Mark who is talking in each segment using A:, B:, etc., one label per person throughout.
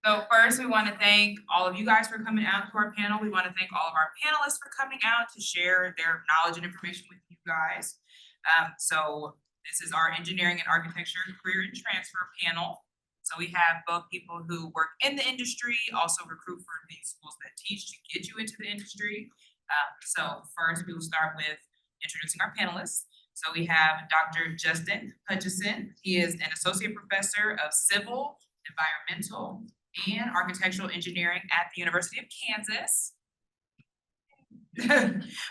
A: So first, we want to thank all of you guys for coming out to our panel. We want to thank all of our panelists for coming out to share their knowledge and information with you guys. So this is our engineering and architecture career and transfer panel. So we have both people who work in the industry, also recruit for these schools that teach to get you into the industry. So first, we will start with introducing our panelists. So we have Dr. Justin Hutchison. He is an associate professor of civil, environmental, and architectural engineering at the University of Kansas.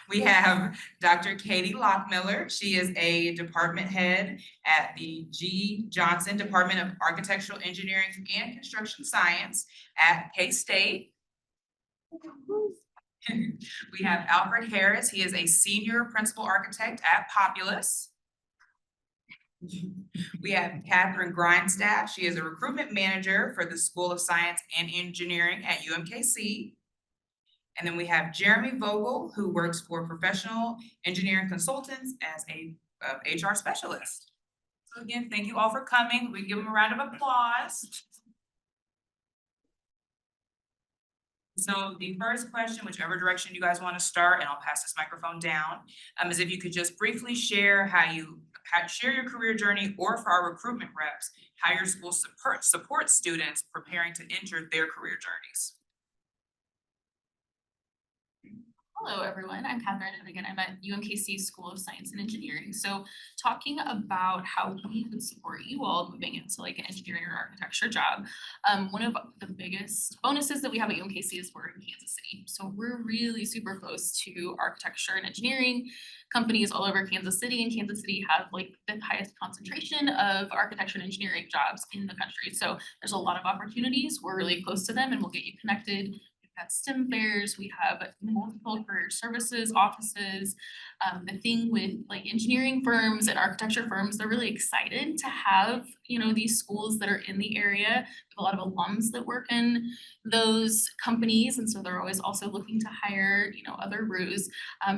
A: We have Dr. Katie Lockmiller. She is a department head at the G. Johnson Department of Architectural Engineering and Construction Science at K-State. We have Alfred Harris. He is a senior principal architect at Populous. We have Catherine Grindstaff. She is a recruitment manager for the School of Science and Engineering at UMKC. And then we have Jeremy Vogel, who works for Professional Engineering Consultants as a HR specialist. So again, thank you all for coming. We give them a round of applause. So the first question, whichever direction you guys want to start, and I'll pass this microphone down, is if you could just briefly share how you share your career journey, or for our recruitment reps, how your school supports students preparing to enter their career journeys.
B: Hello, everyone. I'm Catherine, and again, I'm at UMKC School of Science and Engineering. So talking about how we can support you all moving into like an engineering or architecture job, one of the biggest bonuses that we have at UMKC is we're in Kansas City. So we're really super close to architecture and engineering companies all over Kansas City, and Kansas City have like the highest concentration of architecture and engineering jobs in the country. So there's a lot of opportunities. We're really close to them, and we'll get you connected. Got STEM fairs, we have multiple career services offices. The thing with like engineering firms and architecture firms, they're really excited to have, these schools that are in the area. We have a lot of alums that work in those companies, and so they're always also looking to hire, other RUs.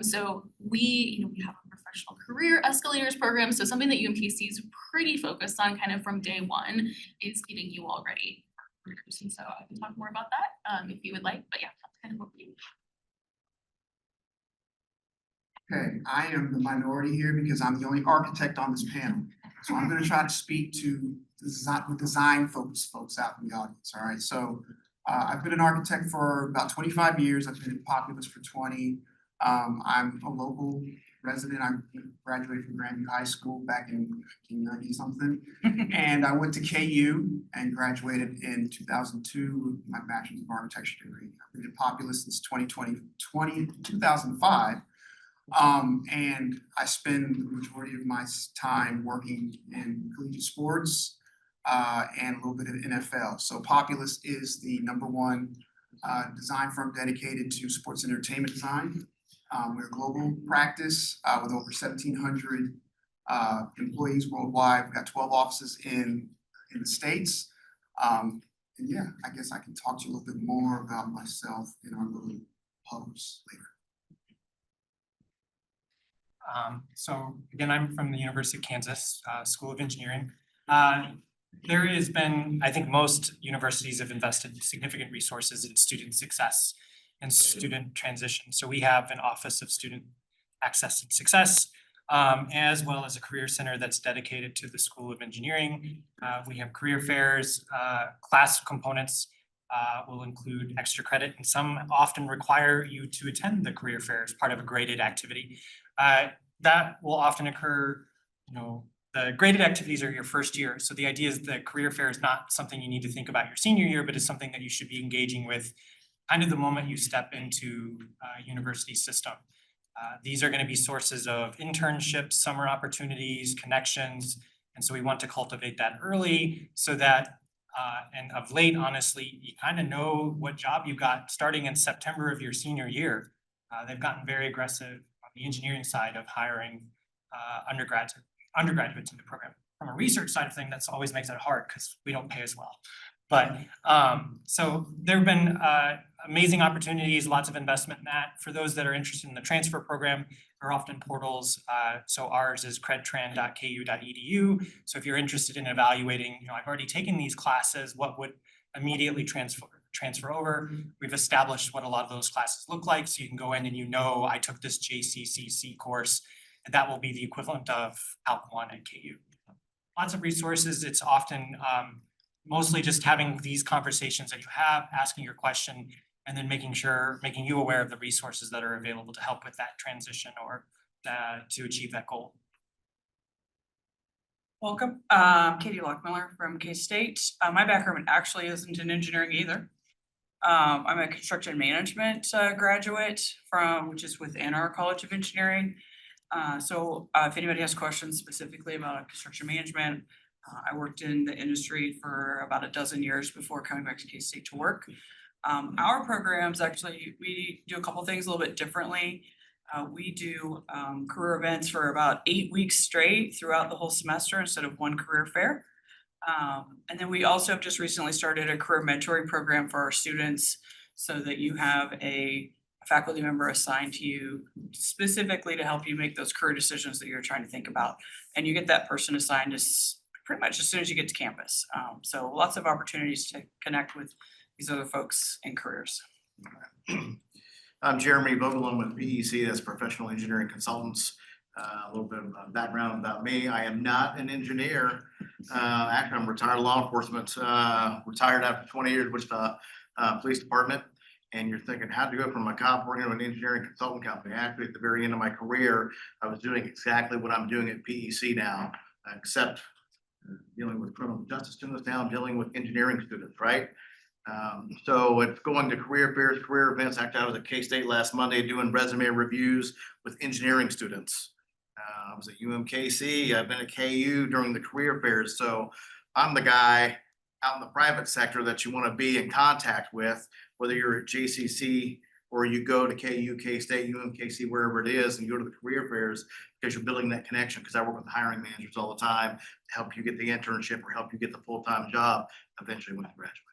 B: So we have a professional career escalators program. So something that UMKC is pretty focused on kind of from day one is getting you all ready. And so I can talk more about that if you would like, but yeah, that's kind of what we do.
C: Okay, I am the minority here because I'm the only architect on this panel. So I'm going to try to speak to the design focused folks out in the audience. All right, so I've been an architect for about 25 years. I've been in Populous for 20. I'm a local resident. I graduated from Grandview High School back in 1990 something. And I went to KU and graduated in 2002 with my bachelor's of architecture degree. I've been at Populous since 2005. And I spend the majority of my time working in collegiate sports and a little bit of NFL. So Populous is the #1 design firm dedicated to sports and entertainment design. We're a global practice with over 1,700 employees worldwide. We've got 12 offices in the States. And yeah, I guess I can talk to you a little bit more about myself in our little pubs later.
D: So again, I'm from the University of Kansas School of Engineering. There has been, I think most universities have invested significant resources in student success and student transition. So we have an Office of Student Access and Success, as well as a career center that's dedicated to the School of Engineering. We have career fairs, class components will include extra credit, and some often require you to attend the career fair as part of a graded activity. That will often occur, the graded activities are your first year. So the idea is that career fair is not something you need to think about your senior year, but it's something that you should be engaging with kind of the moment you step into a university system. These are going to be sources of internships, summer opportunities, connections. And so we want to cultivate that early so that, and of late, honestly, you kind of know what job you got starting in September of your senior year. They've gotten very aggressive on the engineering side of hiring undergraduates in the program. From a research side of things, that's always makes it hard because we don't pay as well. But so there have been amazing opportunities, lots of investment in that. For those that are interested in the transfer program, there are often portals. So ours is credtran.ku.edu. So if you're interested in evaluating, I've already taken these classes, what would immediately transfer over. We've established what a lot of those classes look like, so you can go in and I took this JCCC course, and that will be the equivalent of Alc 1 at KU. Lots of resources. It's often mostly just having these conversations that you have, asking your question, and then making you aware of the resources that are available to help with that transition or to achieve that goal.
E: Welcome, Katie Lockmiller from K-State. My background actually isn't in engineering either. I'm a construction management graduate which is within our College of Engineering. So if anybody has questions specifically about construction management, I worked in the industry for about a dozen years before coming back to K-State to work. Our programs actually, we do a couple things a little bit differently. We do career events for about 8 weeks straight throughout the whole semester instead of one career fair. And then we also have just recently started a career mentoring program for our students so that you have a faculty member assigned to you specifically to help you make those career decisions that you're trying to think about. And you get that person assigned pretty much as soon as you get to campus. So lots of opportunities to connect with these other folks in careers.
F: I'm Jeremy Vogelin with PEC, that's Professional Engineering Consultants. A little bit of background about me. I am not an engineer. Actually, I'm retired law enforcement, retired after 20 years with the police department. And you're thinking, how to go from a cop working to an engineering consultant company? Actually, at the very end of my career, I was doing exactly what I'm doing at PEC now, except dealing with criminal justice students now, I'm dealing with engineering students, right? So it's going to career fairs, career events. Actually, I was at K-State last Monday doing resume reviews with engineering students. I was at UMKC, I've been at KU during the career fairs. So I'm the guy out in the private sector that you want to be in contact with, whether you're at JCC or you go to KU, K-State, UMKC, wherever it is, and you go to the career fairs because you're building that connection. Because I work with hiring managers all the time to help you get the internship or help you get the full-time job eventually when you graduate.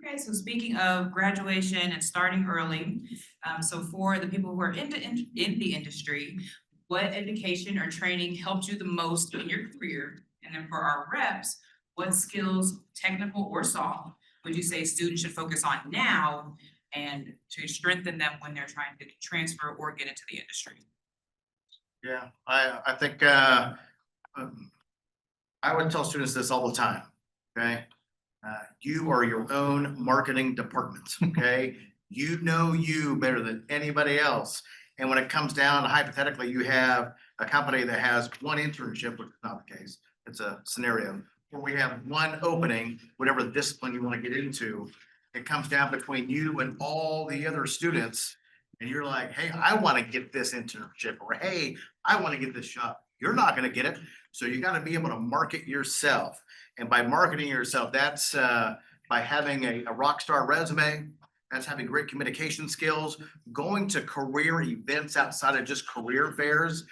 A: Okay, so speaking of graduation and starting early, so for the people who are in the industry, what education or training helped you the most in your career? And then for our reps, what skills, technical or soft, would you say students should focus on now and to strengthen them when they're trying to transfer or get into the industry?
F: Yeah, I think I would tell students this all the time, okay? You are your own marketing department, okay? You know you better than anybody else. And when it comes down to hypothetically, you have a company that has one internship, which is not the case. It's a scenario where we have one opening, whatever discipline you want to get into. It comes down between you and all the other students. And you're like, hey, I want to get this internship, or hey, I want to get this job. You're not going to get it. So you got to be able to market yourself. And by marketing yourself, that's by having a rock star resume, that's having great communication skills, going to career events outside of just career fairs.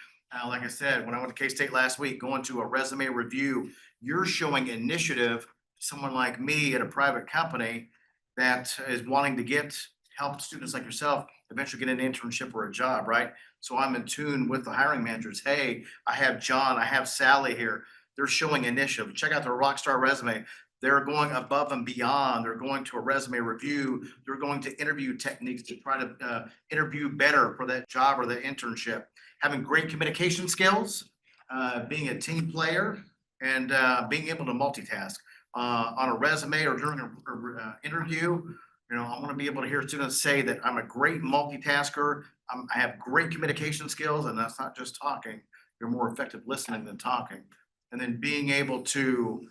F: Like I said, when I went to K-State last week, going to a resume review, you're showing initiative to someone like me at a private company that is wanting to help students like yourself eventually get an internship or a job, right? So I'm in tune with the hiring managers. Hey, I have John, I have Sally here. They're showing initiative. Check out their rockstar resume. They're going above and beyond. They're going to a resume review. They're going to interview techniques to try to interview better for that job or the internship. Having great communication skills, being a team player, and being able to multitask on a resume or during an interview. You know, I want to be able to hear students say that I'm a great multitasker. I have great communication skills, and that's not just talking. You're more effective listening than talking. And then being able to,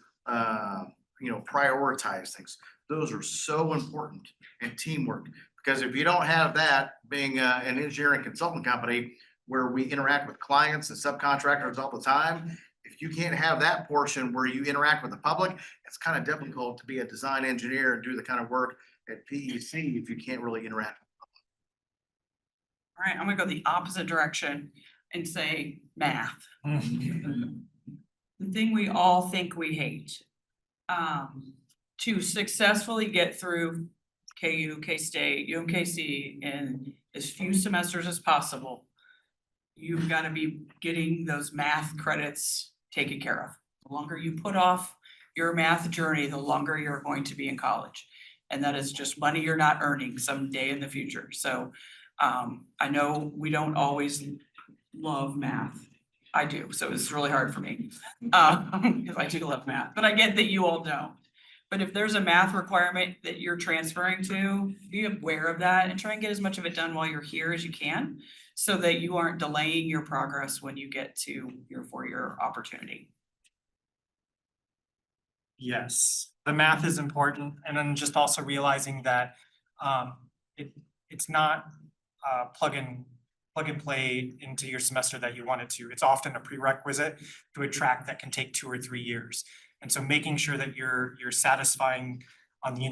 F: prioritize things. Those are so important, and teamwork. Because if you don't have that, being an engineering consultant company where we interact with clients and subcontractors all the time, if you can't have that portion where you interact with the public, it's kind of difficult to be a design engineer and do the kind of work at PEC if you can't really interact.
E: All right, I'm gonna go the opposite direction and say math. The thing we all think we hate. To successfully get through KU, K-State, UMKC in as few semesters as possible, you've got to be getting those math credits taken care of. The longer you put off your math journey, the longer you're going to be in college. And that is just money you're not earning someday in the future. So I know we don't always love math. I do, so it's really hard for me. Because I do love math, but I get that you all don't. But if there's a math requirement that you're transferring to, be aware of that and try and get as much of it done while you're here as you can, so that you aren't delaying your progress when you get to your four-year opportunity.
D: Yes, the math is important, and then just also realizing that it's not plug and play into your semester that you want it to. It's often a prerequisite to a track that can take 2 or 3 years. And so making sure that you're satisfying on the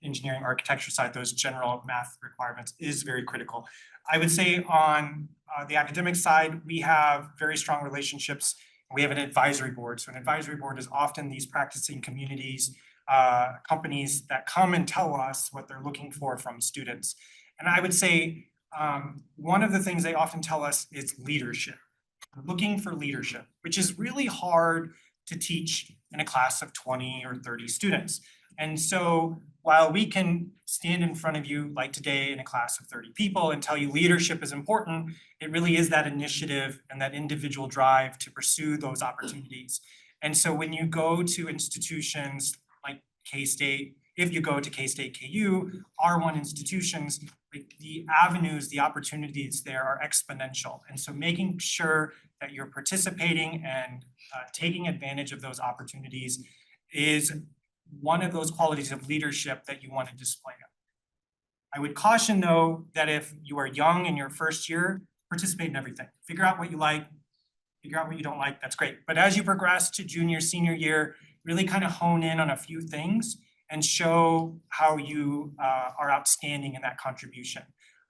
D: engineering architecture side, those general math requirements is very critical. I would say on the academic side, we have very strong relationships. We have an advisory board. So an advisory board is often these practicing communities, companies that come and tell us what they're looking for from students. And I would say one of the things they often tell us is leadership. Looking for leadership, which is really hard to teach in a class of 20 or 30 students. And so while we can stand in front of you like today in a class of 30 people and tell you leadership is important, it really is that initiative and that individual drive to pursue those opportunities. And so when you go to institutions like K-State, if you go to K-State, KU, R1 institutions, like the avenues, the opportunities there are exponential. And so making sure that you're participating and taking advantage of those opportunities is one of those qualities of leadership that you want to display. I would caution though that if you are young in your first year, participate in everything. Figure out what you like, figure out what you don't like, that's great. But as you progress to junior, senior year, really kind of hone in on a few things and show how you are outstanding in that contribution.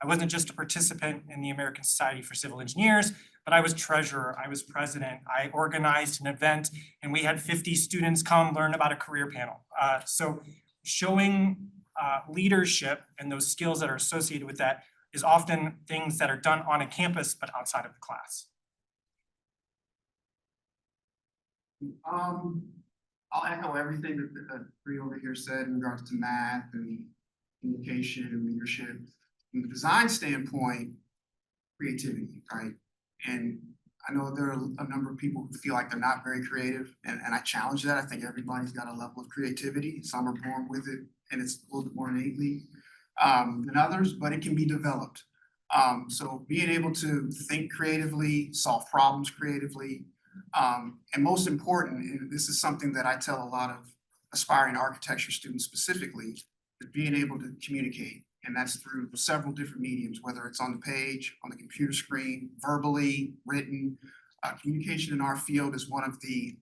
D: I wasn't just a participant in the American Society for Civil Engineers, but I was treasurer, I was president, I organized an event, and we had 50 students come learn about a career panel. So showing leadership and those skills that are associated with that is often things that are done on a campus, but outside of the class.
C: I'll echo everything that Bree over here said in regards to math and communication and leadership. From the design standpoint, creativity, right? And I know there are a number of people who feel like they're not very creative, and I challenge that. I think everybody's got a level of creativity. Some are born with it, and it's a little bit more innately than others, but it can be developed. So being able to think creatively, solve problems creatively, and most important, and this is something that I tell a lot of aspiring architecture students specifically, is being able to communicate. And that's through several different mediums, whether it's on the page, on the computer screen, verbally, written. Communication in our field is one of the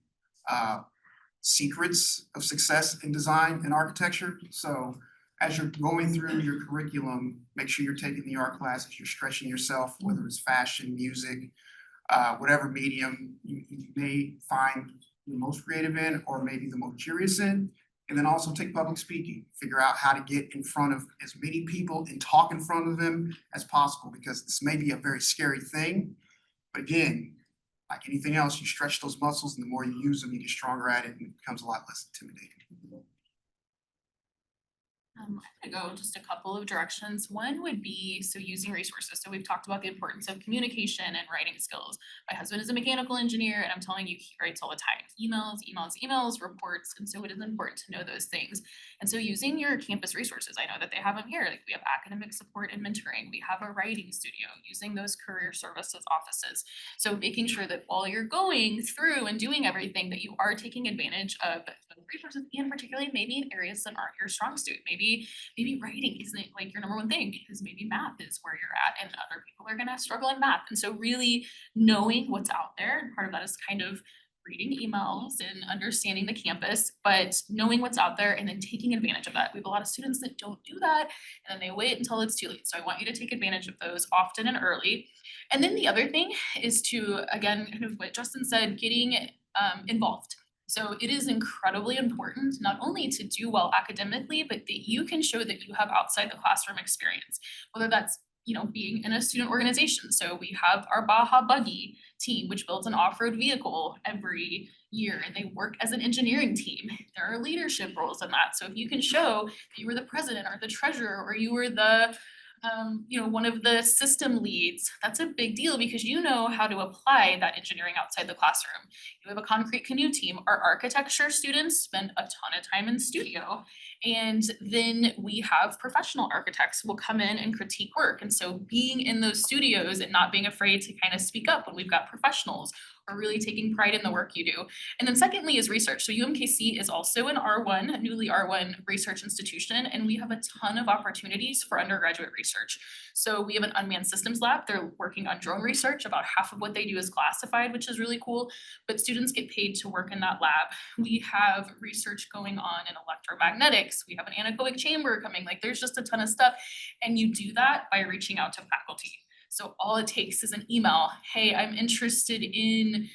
C: secrets of success in design and architecture. So as you're going through your curriculum, make sure you're taking the art classes, you're stretching yourself, whether it's fashion, music, whatever medium you may find the most creative in or maybe the most curious in. And then also take public speaking, figure out how to get in front of as many people and talk in front of them as possible, because this may be a very scary thing. But again, like anything else, you stretch those muscles, and the more you use them, you get stronger at it, and it becomes a lot less intimidating.
B: I'm gonna go just a couple of directions. One would be, so using resources. So we've talked about the importance of communication and writing skills. My husband is a mechanical engineer, and I'm telling you, he writes all the time. Emails, reports. And so it is important to know those things. And so using your campus resources, I know that they have them here. Like we have academic support and mentoring. We have a writing studio, using those career services offices. So making sure that while you're going through and doing everything, that you are taking advantage of those resources, and particularly maybe in areas that aren't your strong suit. Maybe writing isn't like your number one thing, because maybe math is where you're at and other people are gonna struggle in math. And so really knowing what's out there, and part of that is kind of reading emails and understanding the campus, but knowing what's out there and then taking advantage of that. We have a lot of students that don't do that, and then they wait until it's too late. So I want you to take advantage of those often and early. And then the other thing is to, again, kind of what Justin said, getting involved. So it is incredibly important not only to do well academically, but that you can show that you have outside the classroom experience, whether that's being in a student organization. So we have our Baja Buggy team, which builds an off-road vehicle every year, and they work as an engineering team. There are leadership roles in that. So if you can show that you were the president or the treasurer, or you were the one of the system leads, that's a big deal because you know how to apply that engineering outside the classroom. You have a concrete canoe team. Our architecture students spend a ton of time in studio. And then we have professional architects who will come in and critique work. And so being in those studios and not being afraid to kind of speak up when we've got professionals or really taking pride in the work you do. And then secondly is research. So UMKC is also an R1, a newly R1 research institution, and we have a ton of opportunities for undergraduate research. So we have an unmanned systems lab. They're working on drone research. About half of what they do is classified, which is really cool, but students get paid to work in that lab. We have research going on in electromagnetics. We have an anechoic chamber coming, like there's just a ton of stuff. And you do that by reaching out to faculty. So all it takes is an email. Hey, I'm interested in,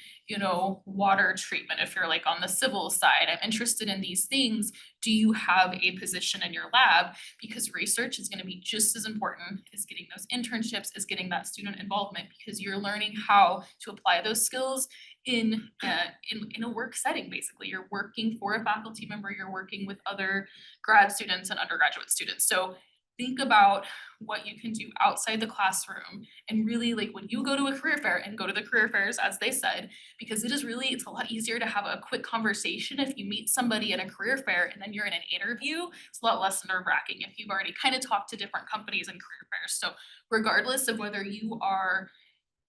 B: water treatment. If you're like on the civil side, I'm interested in these things. Do you have a position in your lab? Because research is going to be just as important as getting those internships, as getting that student involvement, because you're learning how to apply those skills in a work setting. Basically, you're working for a faculty member, you're working with other grad students and undergraduate students. So think about what you can do outside the classroom, and really, like, when you go to a career fair, and go to the career fairs as they said, because it's a lot easier to have a quick conversation if you meet somebody at a career fair and then you're in an interview. It's a lot less nerve-wracking if you've already kind of talked to different companies and career fairs. So regardless of whether you are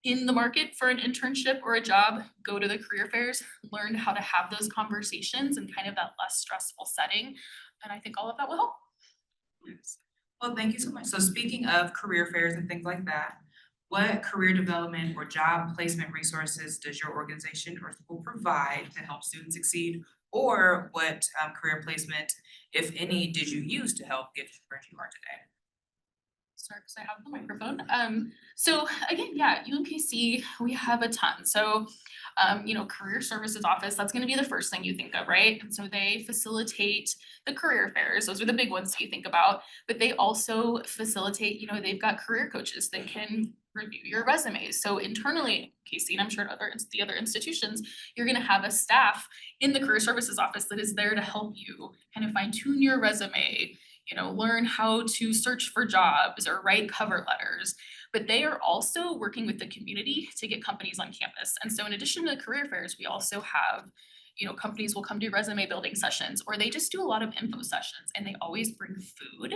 B: in the market for an internship or a job, go to the career fairs, learn how to have those conversations in kind of that less stressful setting, and I think all of that will help.
A: Yes. Well, thank you so much. So speaking of career fairs and things like that, what career development or job placement resources does your organization or school provide to help students succeed? Or what career placement, if any, did you use to help get to where you are today?
B: Sorry, because I have the microphone. So again, yeah, UMKC, we have a ton. So, career services office, that's gonna be the first thing you think of, right? And so they facilitate the career fairs. Those are the big ones that you think about, but they also facilitate, they've got career coaches that can review your resumes. So internally, Casey, and I'm sure at the other institutions, you're gonna have a staff in the career services office that is there to help you kind of fine tune your resume, learn how to search for jobs or write cover letters. But they are also working with the community to get companies on campus. And so in addition to the career fairs, we also have, companies will come do resume building sessions, or they just do a lot of info sessions, and they always bring food.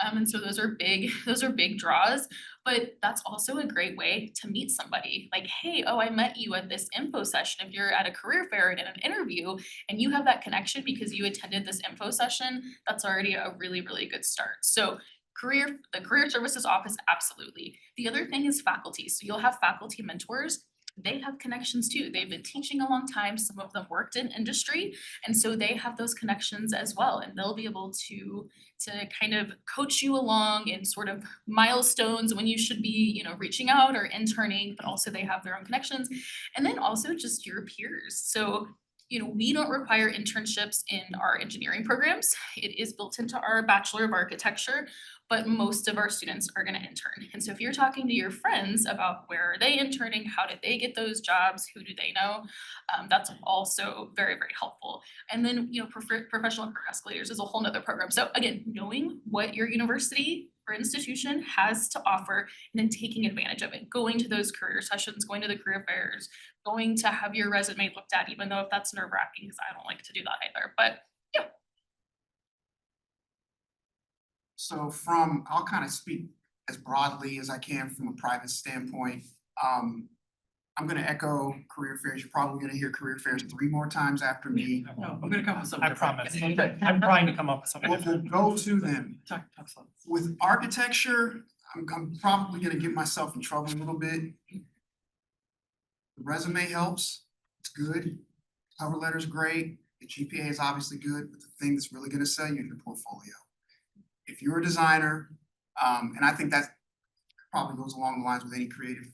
B: And so those are big draws, but that's also a great way to meet somebody. Like, hey, I met you at this info session. If you're at a career fair and in an interview and you have that connection because you attended this info session, that's already a really, really good start. So the career services office, absolutely. The other thing is faculty. So you'll have faculty mentors. They have connections too. They've been teaching a long time. Some of them worked in industry. And so they have those connections as well. And they'll be able to kind of coach you along in sort of milestones when you should be, reaching out or interning, but also they have their own connections. And then also just your peers. So we don't require internships in our engineering programs. It is built into our Bachelor of Architecture, but most of our students are gonna intern. And so if you're talking to your friends about where are they interning, how did they get those jobs, who do they know, that's also very, very helpful. And then, professional career escalators is a whole nother program. So again, knowing what your university or institution has to offer and then taking advantage of it, going to those career sessions, going to the career fairs, going to have your resume looked at, even though if that's nerve-wracking, because I don't like to do that either, but yeah.
C: So I'll kind of speak as broadly as I can from a private standpoint. I'm gonna echo career fairs. You're probably gonna hear career fairs 3 more times after me.
E: No, I'm gonna come up with something
D: I
E: different.
D: promise. I'm trying to come up with something
C: We'll
D: different.
C: go to them.
E: Talk slow.
C: With architecture, I'm probably gonna get myself in trouble a little bit. The resume helps, it's good. Cover letter's great, the GPA is obviously good, but the thing that's really gonna sell you is your portfolio. If you're a designer, and I think that probably goes along the lines with any creative,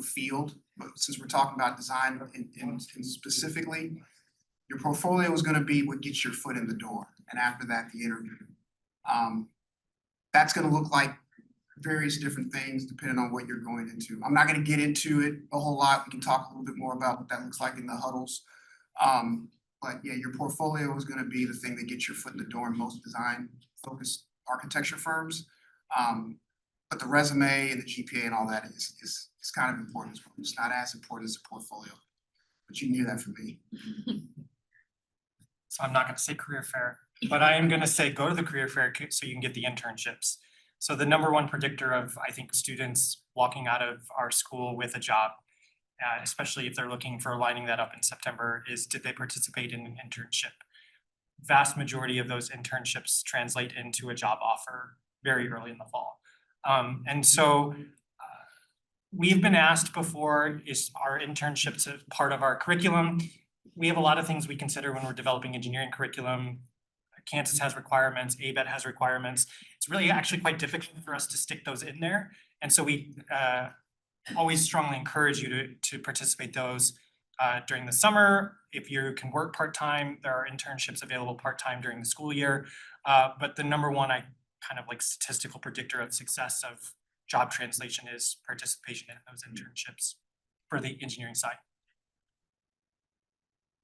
C: field, but since we're talking about design and specifically, your portfolio is gonna be what gets your foot in the door, and after that, the interview. That's gonna look like various different things depending on what you're going into. I'm not gonna get into it a whole lot. We can talk a little bit more about what that looks like in the huddles. But yeah, your portfolio is gonna be the thing that gets your foot in the door in most design focused architecture firms. But the resume and the GPA and all that is kind of important as well. It's not as important as a portfolio, but you can hear that from me.
D: So I'm not gonna say career fair, but I am gonna say go to the career fair so you can get the internships. So the number one predictor of, I think, students walking out of our school with a job, especially if they're looking for lining that up in September, is did they participate in an internship? Vast majority of those internships translate into a job offer very early in the fall. And so we've been asked before, is our internships a part of our curriculum? We have a lot of things we consider when we're developing engineering curriculum. Kansas has requirements, ABET has requirements. It's really actually quite difficult for us to stick those in there. And so we always strongly encourage you to participate those during the summer. If you can work part-time, there are internships available part-time during the school year. But the number one, kind of like statistical predictor of success of job translation is participation in those internships for the engineering side.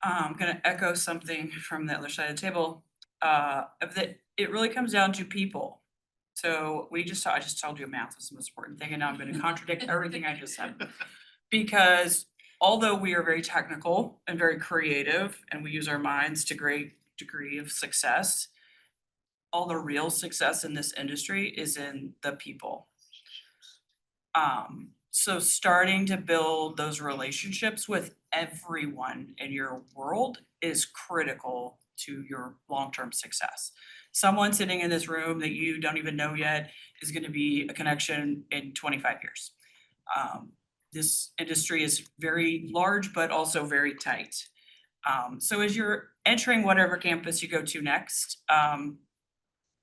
E: I'm gonna echo something from the other side of the table. That it really comes down to people. So I just told you math was the most important thing, and now I'm gonna contradict everything I just said. Because although we are very technical and very creative, and we use our minds to great degree of success, all the real success in this industry is in the people. So starting to build those relationships with everyone in your world is critical to your long-term success. Someone sitting in this room that you don't even know yet is gonna be a connection in 25 years. This industry is very large, but also very tight. So as you're entering whatever campus you go to next,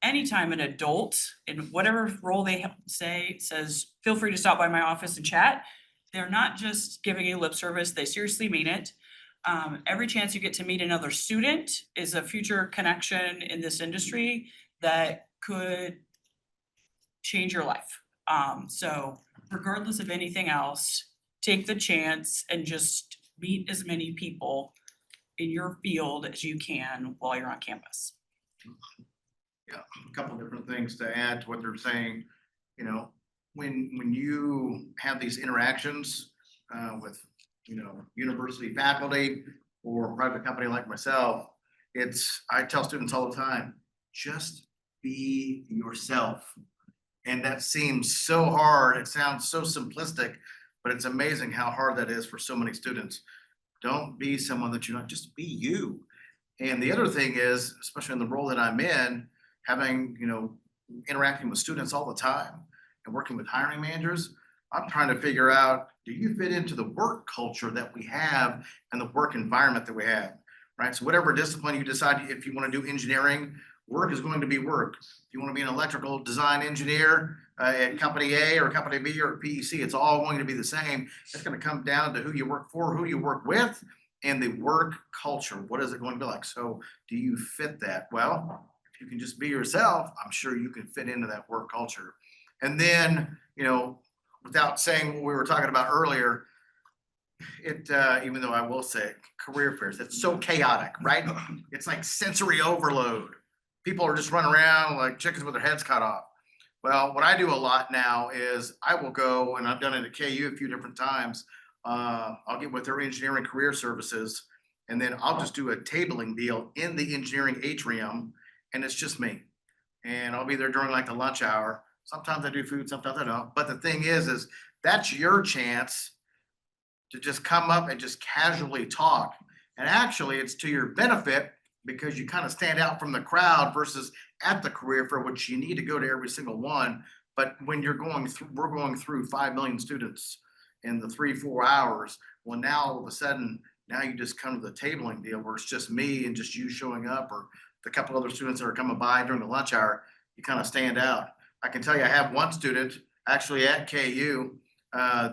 E: anytime an adult in whatever role they says, feel free to stop by my office and chat, they're not just giving you lip service, they seriously mean it. Every chance you get to meet another student is a future connection in this industry that could change your life. So regardless of anything else, take the chance and just meet as many people in your field as you can while you're on campus.
F: A couple different things to add to what they're saying. You know, when you have these interactions with, you know, university faculty or a private company like myself, I tell students all the time, just be yourself. And that seems so hard. It sounds so simplistic, but it's amazing how hard that is for so many students. Don't be someone that you're not, just be you. And the other thing is, especially in the role that I'm in, having, you know, interacting with students all the time and working with hiring managers, I'm trying to figure out, do you fit into the work culture that we have and the work environment that we have, right? So whatever discipline you decide, if you want to do engineering, work is going to be work. If you want to be an electrical design engineer at company A or company B or PEC, it's all going to be the same. It's going to come down to who you work for, who you work with, and the work culture. What is it going to be like? So do you fit that? Well, you can just be yourself, I'm sure you can fit into that work culture. And then, you know, without saying what we were talking about earlier, even though I will say career fairs, it's so chaotic, right? It's like sensory overload. People are just running around like chickens with their heads cut off. Well, what I do a lot now is I will go, and I've done it at KU a few different times. I'll get with their engineering career services, and then I'll just do a tabling deal in the engineering atrium. And it's just me. And I'll be there during like the lunch hour. Sometimes I do food, sometimes I don't. But the thing is that's your chance to just come up and just casually talk. And actually it's to your benefit because you kind of stand out from the crowd versus at the career fair, which you need to go to every single one. But when we're going through 5 million students in the 3-4 hours, well, now all of a sudden, now you just come to the tabling deal where it's just me and just you showing up, or the couple other students that are coming by during the lunch hour, you kind of stand out. I can tell you I have one student actually at KU,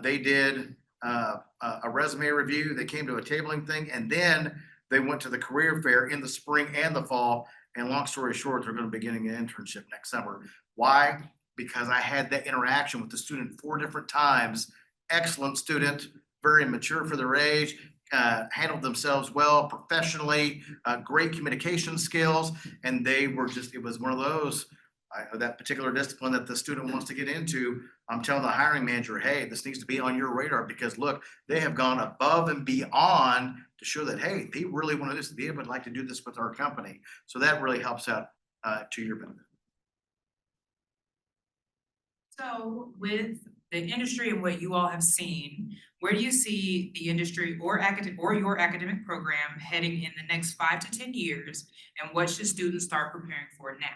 F: they did a resume review, they came to a tabling thing, and then they went to the career fair in the spring and the fall. And long story short, they're going to be getting an internship next summer. Why? because I had that interaction with the student 4 different times. Excellent student, very mature for their age, handled themselves well professionally, great communication skills, and they were just, it was one of those, that particular discipline that the student wants to get into. I'm telling the hiring manager, hey, this needs to be on your radar because look, they have gone above and beyond to show that, hey, they really want to do this, they would like to do this with our company. So that really helps out to your benefit.
A: So with the industry and what you all have seen, where do you see the industry or your academic program heading in the next 5 to 10 years? And what should students start preparing for now?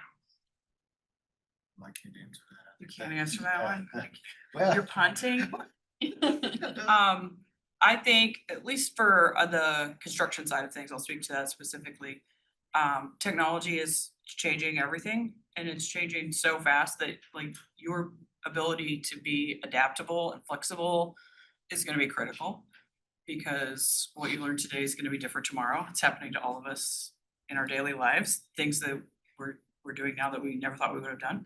F: I can't answer that.
E: You can't answer that one.
F: Well,
E: You're punting. I think at least for the construction side of things, I'll speak to that specifically. Technology is changing everything and it's changing so fast that like your ability to be adaptable and flexible is gonna be critical. Because what you learn today is gonna be different tomorrow. It's happening to all of us in our daily lives, things that we're doing now that we never thought we would have done.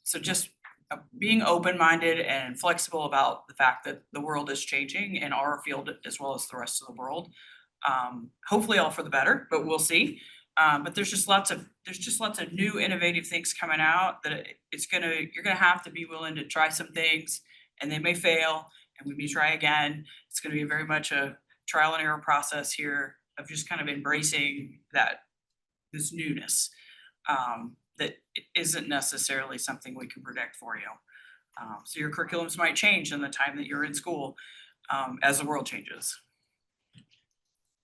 E: So just being open-minded and flexible about the fact that the world is changing in our field as well as the rest of the world. Hopefully all for the better, but we'll see. But there's just lots of new innovative things coming out that you're gonna have to be willing to try some things and they may fail and we may try again. It's gonna be very much a trial and error process here of just kind of embracing this newness. That isn't necessarily something we can predict for you. So your curriculums might change in the time that you're in school, as the world changes.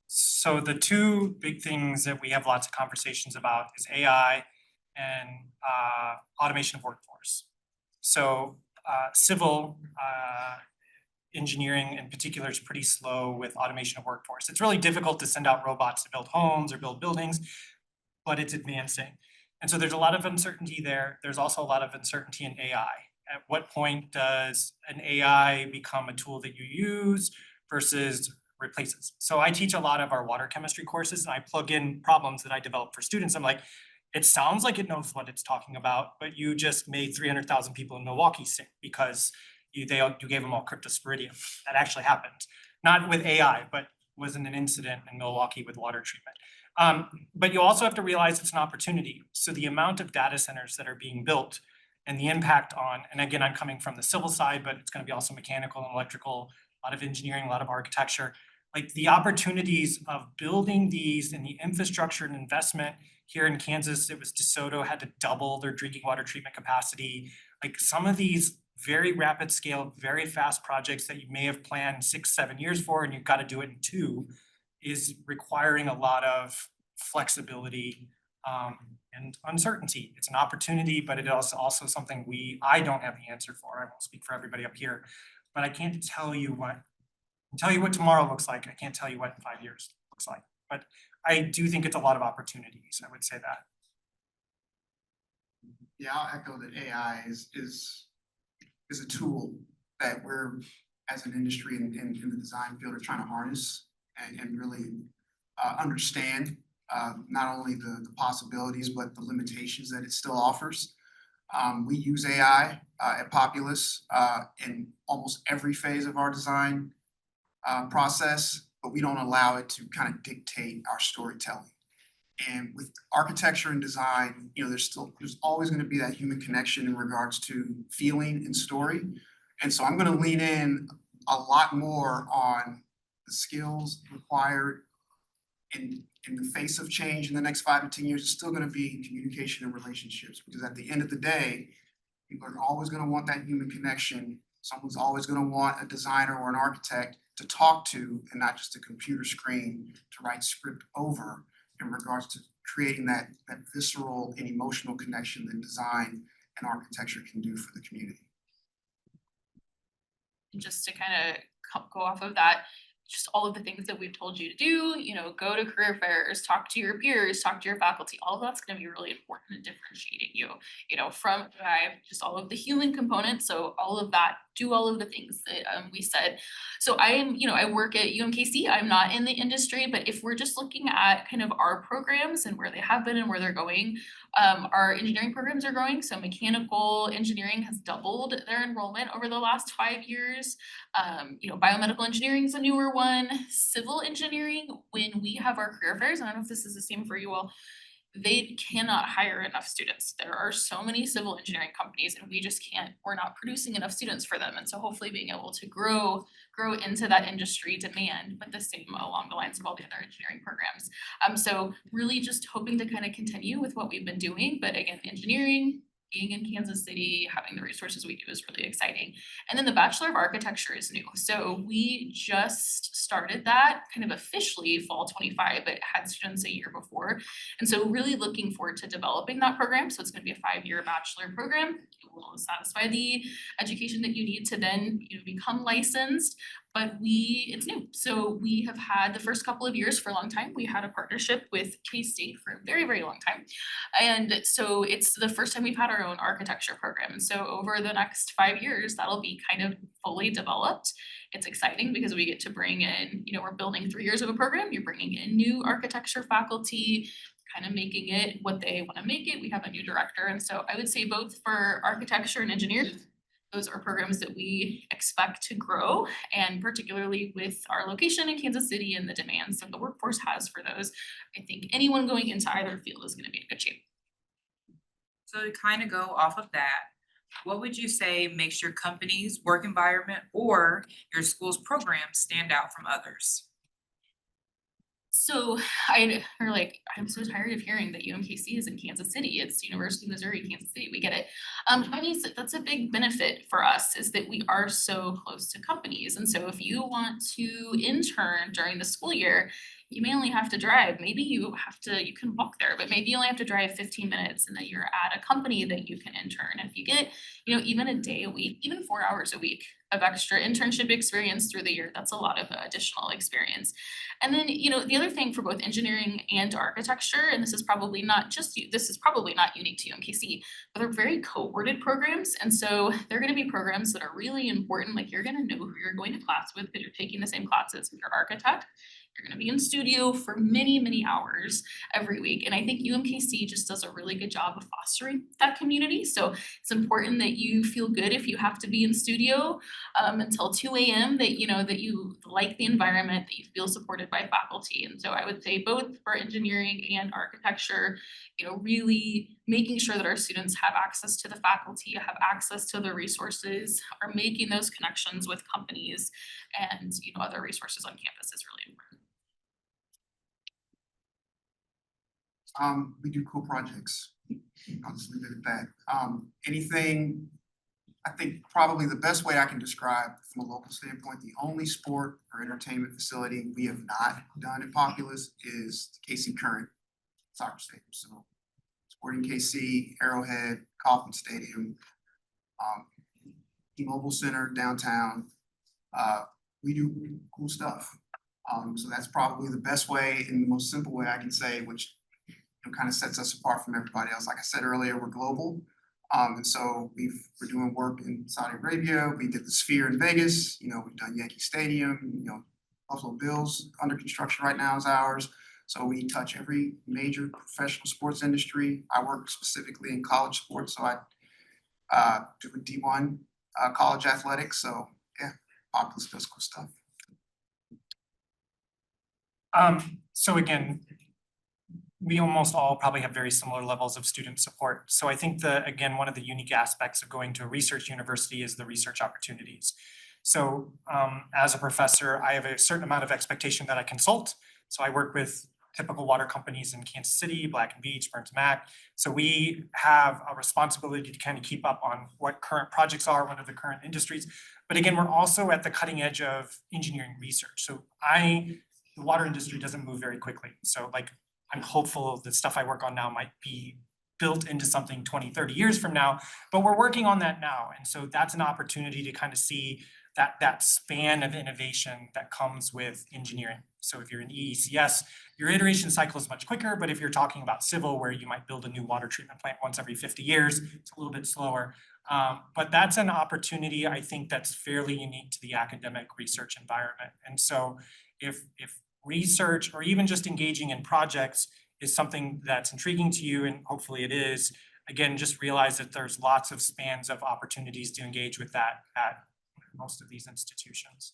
D: So the two big things that we have lots of conversations about is AI and automation of workforce. So civil engineering in particular is pretty slow with automation of workforce. It's really difficult to send out robots to build homes or build buildings, but it's advancing. And so there's a lot of uncertainty there. There's also a lot of uncertainty in AI. At what point does an AI become a tool that you use versus replaces? So I teach a lot of our water chemistry courses and I plug in problems that I develop for students. I'm like, it sounds like it knows what it's talking about, but you just made 300,000 people in Milwaukee sick because you gave them all cryptosporidium. That actually happened. Not with AI, but was an incident in Milwaukee with water treatment. But you also have to realize it's an opportunity. So the amount of data centers that are being built and the impact on, and again, I'm coming from the civil side, but it's going to be also mechanical and electrical, a lot of engineering, a lot of architecture. Like the opportunities of building these and the infrastructure and investment here in Kansas, it was DeSoto had to double their drinking water treatment capacity. Like some of these very rapid scale, very fast projects that you may have planned 6, 7 years for, and you've got to do it in 2, is requiring a lot of flexibility and uncertainty. It's an opportunity, but it is also something I don't have the answer for. I won't speak for everybody up here, but I can't tell you what tomorrow looks like. I can't tell you what 5 years looks like, but I do think it's a lot of opportunities. I would say that.
C: Yeah, I'll echo that AI is a tool that we're, as an industry in the design field, are trying to harness and really understand not only the possibilities, but the limitations that it still offers. We use AI at Populous in almost every phase of our design process, but we don't allow it to kind of dictate our storytelling. And with architecture and design, you know, there's always going to be that human connection in regards to feeling and story. And so I'm going to lean in a lot more on the skills required in the face of change in the next 5 to 10 years. It's still going to be communication and relationships, because at the end of the day, people are always going to want that human connection. Someone's always going to want a designer or an architect to talk to, and not just a computer screen to write script over, in regards to creating that visceral and emotional connection that design and architecture can do for the community.
B: And just to kind of go off of that, just all of the things that we've told you to do, you know, go to career fairs, talk to your peers, talk to your faculty, all of that's gonna be really important in differentiating you know, from just all of the human components, so all of that, do all of the things that we said. So I am, you know, I work at UMKC, I'm not in the industry, but if we're just looking at kind of our programs and where they have been and where they're going, our engineering programs are growing, so mechanical engineering has doubled their enrollment over the last 5 years. You know, biomedical engineering is a newer one, civil engineering, when we have our career fairs, and I don't know if this is the same for you all, they cannot hire enough students. There are so many civil engineering companies and we just can't, we're not producing enough students for them. And so hopefully being able to grow into that industry demand, but the same along the lines of all the other engineering programs. So really just hoping to kind of continue with what we've been doing, but again, engineering, being in Kansas City, having the resources we do is really exciting. And then the Bachelor of Architecture is new. So we just started that kind of officially fall 25, but had students a year before. And so really looking forward to developing that program. So it's gonna be a 5-year bachelor program. It will satisfy the education that you need to then, you know, become licensed. But it's new. So we have had the first couple of years for a long time, we had a partnership with K-State for a very, very long time. And so it's the first time we've had our own architecture program. And so over the next 5 years, that'll be kind of fully developed. It's exciting because we get to bring in, you know, we're building 3 years of a program, you're bringing in new architecture faculty, kind of making it what they want to make it. We have a new director. And so I would say both for architecture and engineering, those are programs that we expect to grow, and particularly with our location in Kansas City and the demands that the workforce has for those, I think anyone going into either field is gonna be in good shape.
A: So to kind of go off of that, what would you say makes your company's work environment or your school's program stand out from others?
B: So I'm so tired of hearing that UMKC is in Kansas City. It's University of Missouri, Kansas City. We get it. I mean, that's a big benefit for us is that we are so close to companies. And so if you want to intern during the school year, you may only have to drive. Maybe you can walk there, but maybe you only have to drive 15 minutes and then you're at a company that you can intern. If you get, you know, even a day a week, even 4 hours a week of extra internship experience through the year, that's a lot of additional experience. And then, you know, the other thing for both engineering and architecture, and this is probably not unique to UMKC, but they're very cohorted programs. And so they're gonna be programs that are really important, like you're gonna know who you're going to class with because you're taking the same classes with your architect. You're gonna be in studio for many, many hours every week. And I think UMKC just does a really good job of fostering that community. So it's important that you feel good if you have to be in studio until 2 a.m. that you know that you like the environment, that you feel supported by faculty. And so I would say both for engineering and architecture, you know, really making sure that our students have access to the faculty, have access to the resources, are making those connections with companies and, you know, other resources on campus is really important.
C: We do cool projects. I'll just leave it at that. Anything, I think probably the best way I can describe from a local standpoint, the only sport or entertainment facility we have not done at Populous is the KC Current Soccer Stadium. So Sporting KC, Arrowhead, Kauffman Stadium, T-Mobile Center downtown. We do cool stuff. So that's probably the best way and the most simple way I can say, which kind of sets us apart from everybody else. Like I said earlier, we're global. And so we're doing work in Saudi Arabia. We did the Sphere in Vegas. You know, we've done Yankee Stadium. You know, Buffalo Bills under construction right now is ours. So we touch every major professional sports industry. I work specifically in college sports, so I do D1 college athletics. So yeah, Populous does cool stuff.
D: So again, we almost all probably have very similar levels of student support. So I think one of the unique aspects of going to a research university is the research opportunities. So as a professor, I have a certain amount of expectation that I consult. So I work with typical water companies in Kansas City, Black and Veatch, Burns Mac. So we have a responsibility to kind of keep up on what current projects are, what are the current industries. But again, we're also at the cutting edge of engineering research. So the water industry doesn't move very quickly. So like, I'm hopeful the stuff I work on now might be built into something 20, 30 years from now, but we're working on that now. And so that's an opportunity to kind of see that span of innovation that comes with engineering. So if you're in EECS, your iteration cycle is much quicker, but if you're talking about civil, where you might build a new water treatment plant once every 50 years, it's a little bit slower. But that's an opportunity, I think, that's fairly unique to the academic research environment. And so if research or even just engaging in projects is something that's intriguing to you, and hopefully it is, again, just realize that there's lots of spans of opportunities to engage with that at most of these institutions.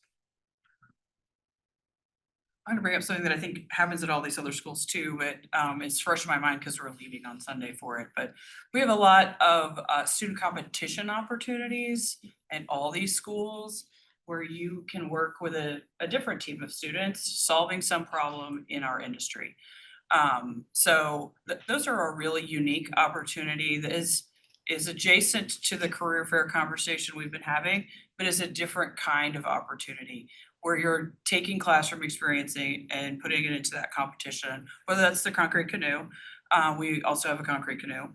E: I'm gonna bring up something that I think happens at all these other schools too, but it's fresh in my mind because we're leaving on Sunday for it. But we have a lot of student competition opportunities at all these schools where you can work with a different team of students solving some problem in our industry. So those are a really unique opportunity that is adjacent to the career fair conversation we've been having, but is a different kind of opportunity where you're taking classroom experience and putting it into that competition, whether that's the concrete canoe. We also have a concrete canoe.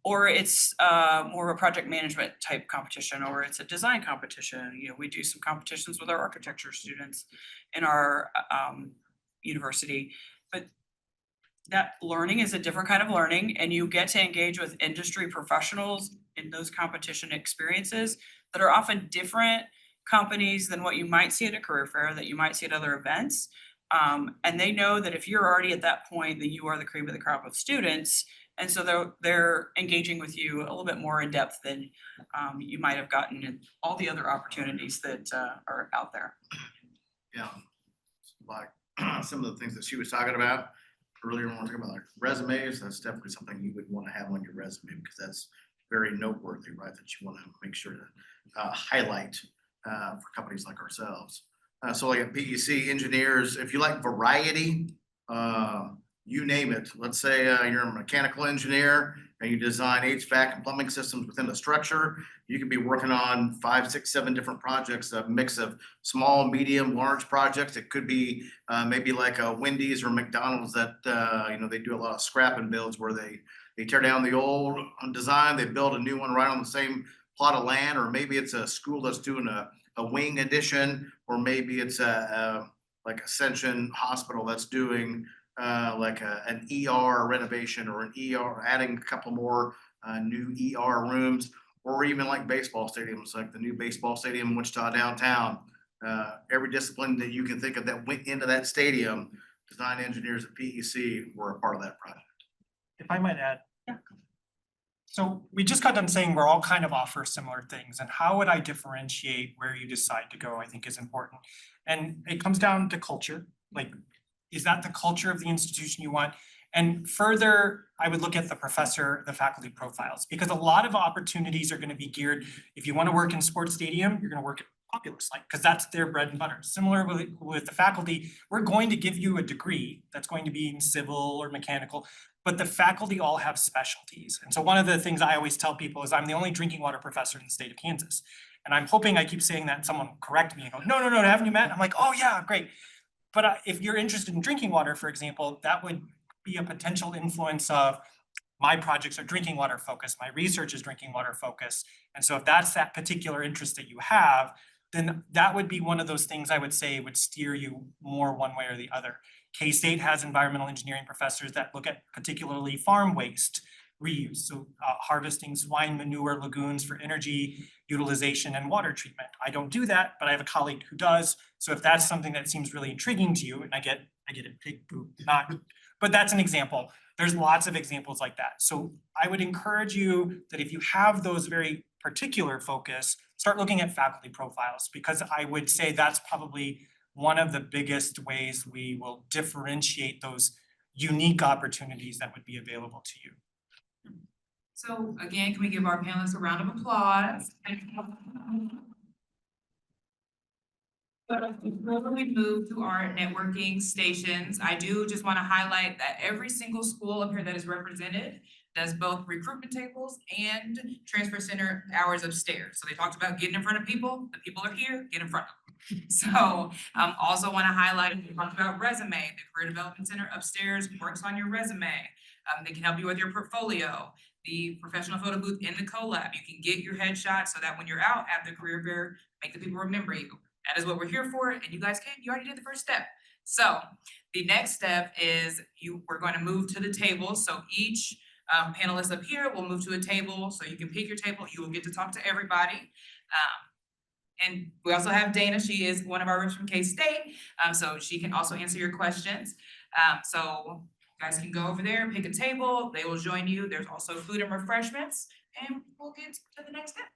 E: Or it's more of a project management type competition, or it's a design competition. You know, we do some competitions with our architecture students in our university. But that learning is a different kind of learning, and you get to engage with industry professionals in those competition experiences that are often different companies than what you might see at a career fair, that you might see at other events. And they know that if you're already at that point, that you are the cream of the crop of students. And so they're engaging with you a little bit more in depth than you might have gotten in all the other opportunities that are out there.
F: Yeah, like some of the things that she was talking about earlier, when we were talking about like resumes, that's definitely something you would want to have on your resume, because that's very noteworthy, right? That you want to make sure to highlight for companies like ourselves. So like at PEC engineers, if you like variety, you name it. Let's say you're a mechanical engineer and you design HVAC and plumbing systems within the structure. You could be working on 5, 6, 7 different projects, a mix of small, medium, large projects. It could be maybe like a Wendy's or McDonald's that they do a lot of scrap and builds where they tear down the old design, they build a new one right on the same plot of land, or maybe it's a school that's doing a wing addition, or maybe it's like Ascension Hospital that's doing like an ER renovation, or an ER, adding a couple more new ER rooms, or even like baseball stadiums, like the new baseball stadium in Wichita downtown. Every discipline that you can think of that went into that stadium, design engineers at PEC were a part of that project.
D: If I might add.
E: Yeah.
D: So we just got done saying we're all kind of offer similar things, and how would I differentiate where you decide to go, I think is important. And it comes down to culture, like, is that the culture of the institution you want? And further, I would look at the professor, the faculty profiles, because a lot of opportunities are going to be geared, if you want to work in sports stadium, you're going to work at Populous, like, because that's their bread and butter. Similar with the faculty, we're going to give you a degree that's going to be in civil or mechanical, but the faculty all have specialties. And so one of the things I always tell people is I'm the only drinking water professor in the state of Kansas. And I'm hoping I keep saying that and someone will correct me and go, no, haven't you met? I'm like, oh yeah, great. But if you're interested in drinking water, for example, that would be a potential influence of my projects are drinking water focused, my research is drinking water focused. And so if that's that particular interest that you have, then that would be one of those things I would say would steer you more one way or the other. K-State has environmental engineering professors that look at particularly farm waste reuse, so harvesting swine manure lagoons for energy utilization and water treatment. I don't do that, but I have a colleague who does. So if that's something that seems really intriguing to you, and I get it, big poop, not, but that's an example. There's lots of examples like that. So I would encourage you that if you have those very particular focus, start looking at faculty profiles, because I would say that's probably one of the biggest ways we will differentiate those unique opportunities that would be available to you.
A: So again, can we give our panelists a round of applause? Before we move to our networking stations, I do just want to highlight that every single school up here that is represented does both recruitment tables and transfer center hours upstairs. So they talked about getting in front of people. The people are here, get in front of them. So also want to highlight, we talked about resume, the Career Development Center upstairs works on your resume. They can help you with your portfolio. the professional photo booth in the co-lab. You can get your headshot so that when you're out at the career fair, make the people remember you. That is what we're here for, and you guys you already did the first step. So the next step is we're going to move to the table. So each panelist up here will move to a table, so you can pick your table. You will get to talk to everybody. And we also have Dana. She is one of our reps from K-State, so she can also answer your questions. So you guys can go over there, pick a table. They will join you. There's also food and refreshments, and we'll get to the next step.